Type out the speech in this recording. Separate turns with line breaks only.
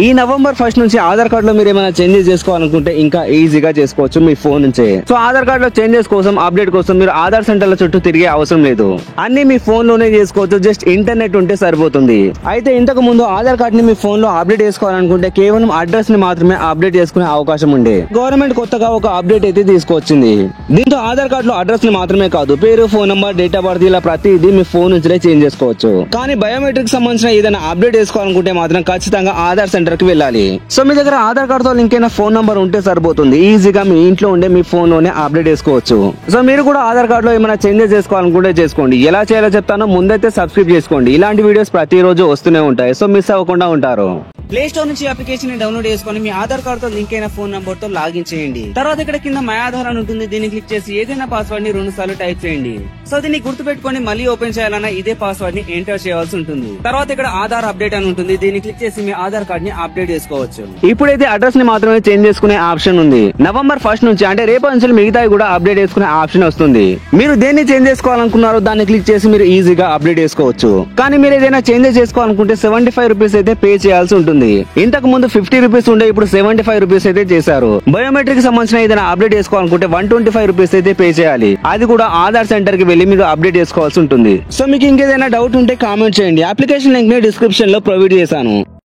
ఈ నవంబర్ 1 నుంచి ఆధార్ కార్డ్ లో మీరు ఏమైనా చేంజెస్ చేసుకోవాలనుకుంటే ఇంకా ఈజీగా చేసుకోవచ్చు మీ ఫోన్ నుంచే. సో ఆధార్ కార్డ్ లో చేంజెస్ కోసం, అప్డేట్ కోసం మీరు ఆధార్ సెంటర్ల చుట్టూ తిరిగే అవసరం లేదు. అన్ని మీ ఫోన్ లోనే చేసుకోవచ్చు. జస్ట్ ఇంటర్నెట్ ఉంటే సరిపోతుంది. అయితే ఇంతకు ముందు ఆధార్ కార్డ్ ని మీ ఫోన్ లో అప్డేట్ చేసుకోవాలనుకుంటే కేవలం అడ్రస్ ని మాత్రమే అప్డేట్ చేసుకునే అవకాశం ఉండే. గవర్నమెంట్ కొత్తగా ఒక అప్డేట్ అయితే తీసుకొచ్చింది. దీంతో ఆధార్ కార్డ్ లో అడ్రస్ ని మాత్రమే కాదు, పేరు, phone number, date of birth ఇలా ప్రతిదీ మీ ఫోన్ నుంచే చేంజ్ చేసుకోవచ్చు. కానీ బయోమెట్రిక్ సంబంధించిన ఏదైనా అప్డేట్ చేసుకోవాలనుకుంటే మాత్రం ఖచ్చితంగా ఆధార్ సెంటర్ కి వెళ్ళాలి. సో మీ దగ్గర ఆధార్ కార్డ్ తో లింక్ అయిన ఫోన్ నంబర్ ఉంటే సరిపోతుంది. ఈజీగా మీ ఇంట్లో ఉండే మీ ఫోన్ లోనే అప్డేట్ చేసుకోవచ్చు. సో మీరు కూడా ఆధార్ కార్డ్ లో ఏమైనా చేంజెస్ చేసుకోవాలనుకుంటే చేసుకోండి. ఎలా చేయాలో చెప్తానో ముందైతే సబ్స్క్రైబ్ చేసుకోండి. ఇలాంటి వీడియోస్ ప్రతిరోజు వస్తూనే ఉంటాయి. సో మిస్ అవ్వకుండా ఉంటారు. ప్లే స్టోర్ నుంచి అప్లికేషన్ ని డౌన్లోడ్ చేసుకొని మీ ఆధార్ కార్డ్ తో లింక్ అయిన ఫోన్ నంబర్ తో లాగిన్ చేయండి. తర్వాత ఇక్కడ కింద మై ఆధార్ అని ఉంటుంది. దీన్ని క్లిక్ చేసి ఏదైనా పాస్వర్డ్ ని 2 సార్లు టైప్ చేయండి. సో దీన్ని గుర్తుపెట్టుకొని మళ్ళీ ఓపెన్ చేయాలన్నా ఇదే పాస్వర్డ్ ని ఎంటర్ చేయాల్సి ఉంటుంది. తర్వాత ఇక్కడ ఆధార్ అప్డేట్ అని ఉంటుంది. దీన్ని క్లిక్ చేసి మీ ఆధార్ కార్డ్ ని అప్డేట్ చేసుకోవచ్చు. ఇప్పుడైతే అడ్రస్ ని మాత్రమే చేంజ్ చేసుకునే ఆప్షన్ ఉంది. నవంబర్ 1 నుంచి అంటే రేపు నుంచి మిగతాయి కూడా అప్డేట్ చేసుకునే ఆప్షన్ వస్తుంది. మీరు దేన్ని చేంజ్ చేసుకోవాలనుకున్నారో దాన్ని క్లిక్ చేసి మీరు ఈజీగా అప్డేట్ చేసుకోవచ్చు. కానీ మీరు ఏదైనా చేంజెస్ చేసుకోవాలనుకుంటే 75 రూపీస్ అయితే పే చేయాల్సి ఉంటుంది. ఇంతకు ముందు 50 రూపీస్ ఉండే, ఇప్పుడు 75 రూపీస్ అయితే చేశారు. బయోమెట్రిక్ సంబంధించిన ఏదైనా అప్డేట్ చేసుకోవాలనుకుంటే 125 రూపీస్ అయితే పే చేయాలి. అది కూడా ఆధార్ సెంటర్ కి వెళ్ళి మీరు అప్డేట్ చేసుకోవాల్సి ఉంటుంది. సో మీకు ఇంకేదైనా డౌట్ ఉంటే కామెంట్ చేయండి. అప్లికేషన్ లింక్ ని డిస్క్రిప్షన్ లో ప్రొవైడ్ చేశాను.